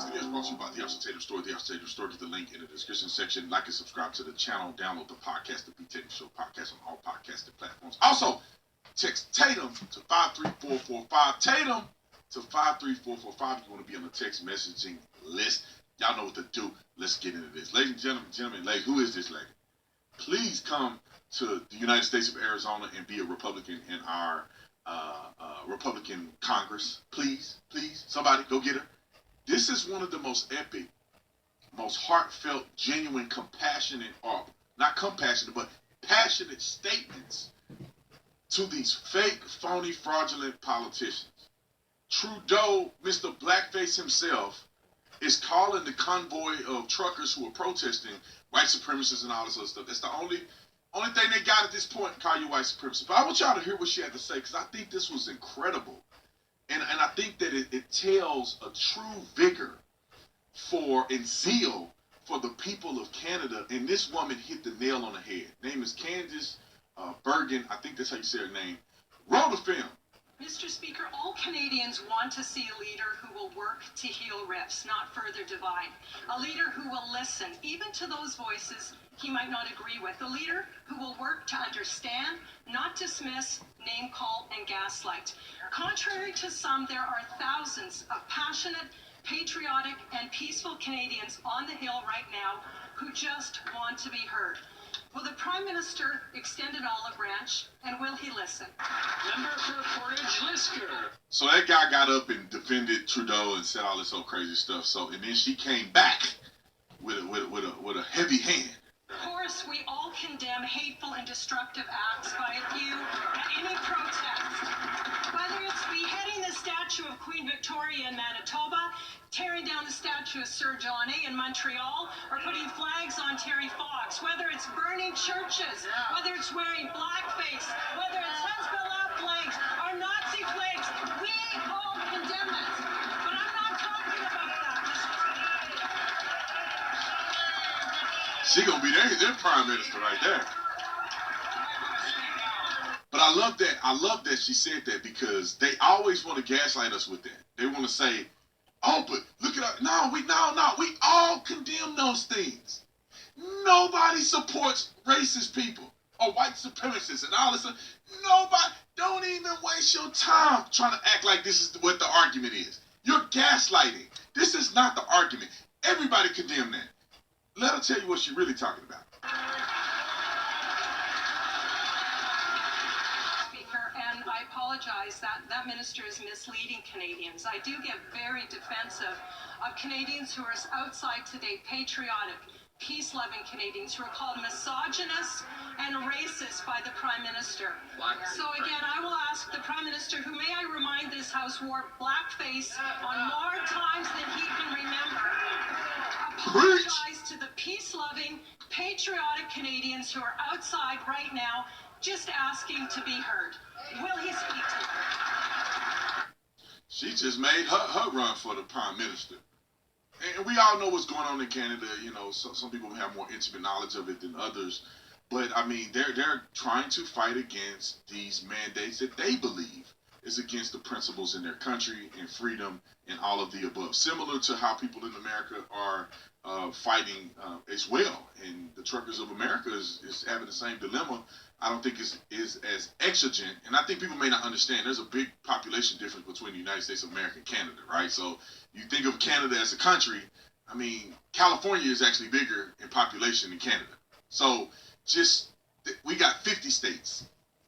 This video is brought to you by the Officer Tatum Store. The Officer Tatum Store, get the link in the description section. Like and subscribe to the channel. Download the podcast, the Tatum Show podcast on all podcasting platforms. Also, text Tatum to 53445. Tatum to 53445. If you want to be on the text messaging list, y'all know what to do. Let's get into this. Ladies and gentlemen, lady, who is this lady? Please come to the United States of Arizona and be a Republican in our Republican Congress. Please, somebody go get her. This is one of the most epic, most heartfelt, genuine, compassionate, or not compassionate, but passionate statements to these fake, phony, fraudulent politicians. Trudeau, Mr. Blackface himself, is calling the convoy of truckers who are protesting white supremacists and all this other stuff. That's the only thing they got at this point, call you white supremacists. But I want y'all to hear what she had to say, because I think this was incredible. And I think that it tells a true vigor and zeal for the people of Canada. And this woman hit the nail on the head. Name is Candice Bregan. I think that's how you say her name. Roll the film. Mr. Speaker, all Canadians want to see a leader who will work to heal rifts, not further divide. A leader who will listen, even to those voices he might not agree with. A leader who will work to understand, not dismiss, name call, and gaslight. Contrary to some, there are thousands of passionate, patriotic, and peaceful Canadians on the Hill right now who just want to be heard. Will the Prime Minister extend an olive branch, and will he listen? Member for Portage Lisker. So that guy got up and defended Trudeau and said all this old crazy stuff. And then she came back with a heavy hand. Of course, we all condemn hateful and destructive acts by a few at any protest. Whether it's beheading the statue of Queen Victoria in Manitoba, tearing down the statue of Sir John A. in Montreal, or putting flags on Terry Fox, whether it's burning churches, whether it's wearing blackface, whether it's Hezbollah flags or Nazi flags, we all condemn it. But I'm not talking about that. She gonna be their prime minister right there. But I love that. I love that she said that, because they always want to gaslight us with that. They want to say, "Oh, but look at us." No, we all condemn those things. Nobody supports racist people or white supremacists and all this stuff. Nobody. Don't even waste your time trying to act like this is what the argument is. You're gaslighting. This is not the argument. Everybody condemn that. Let her tell you what she's really talking about. Speaker, and I apologize that minister is misleading Canadians. I do get very defensive of Canadians who are outside today, patriotic, peace-loving Canadians who are called misogynist and racist by the Prime Minister. So again, I will ask the Prime Minister, who, may I remind this House, wore blackface on more times than he can remember. Apologize to the peace-loving, patriotic Canadians who are outside right now just asking to be heard. Will he speak to them? She just made her run for the Prime Minister. And we all know what's going on in Canada. You know, some people have more intimate knowledge of it than others. But, I mean, they're trying to fight against these mandates that they believe is against the principles in their country and freedom and all of the above. Similar to how people in America are fighting as well. And the truckers of America is having the same dilemma. I don't think is as exigent. And I think people may not understand. There's a big population difference between the United States of America and Canada, right? So you think of Canada as a country. I mean, California is actually bigger in population than Canada. So we got 50 states.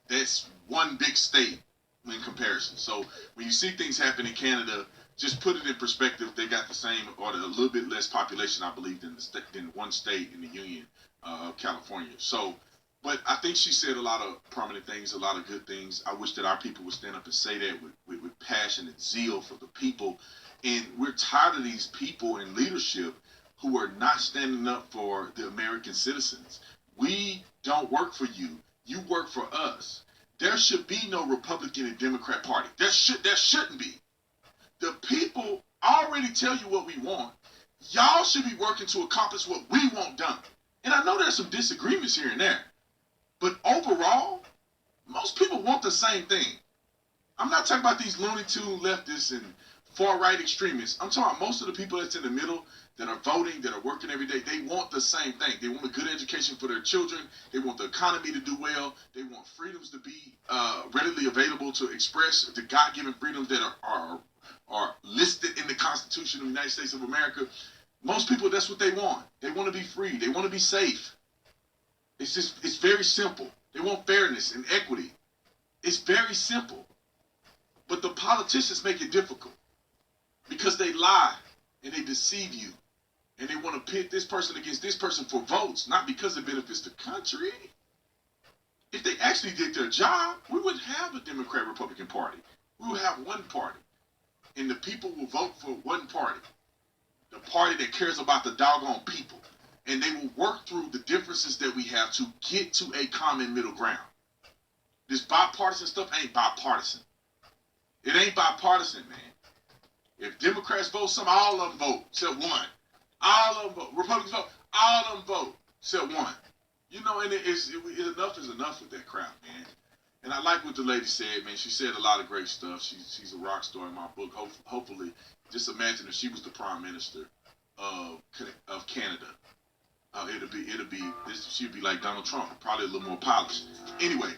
That's one big state in comparison. So when you see things happen in Canada, just put it in perspective. They got the same or a little bit less population, I believe, than one state in the Union of California. So, but I think she said a lot of prominent things, a lot of good things. I wish that our people would stand up and say that with passion and zeal for the people. And we're tired of these people in leadership who are not standing up for the American citizens. We don't work for you. You work for us. There should be no Republican and Democrat party. There shouldn't be. The people already tell you what we want. Y'all should be working to accomplish what we want done. And I know there's some disagreements here and there. But overall, most people want the same thing. I'm not talking about these Looney Tune leftists and far-right extremists. I'm talking about most of the people that's in the middle that are voting, that are working every day. They want the same thing. They want a good education for their children. They want the economy to do well. They want freedoms to be readily available to express the God-given freedoms that are listed in the Constitution of the United States of America. Most people, that's what they want. They want to be free. They want to be safe. It's very simple. They want fairness and equity. It's very simple. But the politicians make it difficult because they lie and they deceive you. And they want to pit this person against this person for votes, not because it benefits the country. If they actually did their job, we wouldn't have a Democrat-Republican party. We would have one party. And the people will vote for one party. The party that cares about the doggone people. And they will work through the differences that we have to get to a common middle ground. This bipartisan stuff ain't bipartisan. It ain't bipartisan, man. If Democrats vote something, all of them vote, except one. All of them vote. Republicans vote, all of them vote, except one. You know, and enough is enough with that crap, man. And I like what the lady said, man. She said a lot of great stuff. She's a rock star in my book. Hopefully, just imagine if she was the prime minister of Canada. She'd be like Donald Trump, probably a little more polished. Anyway,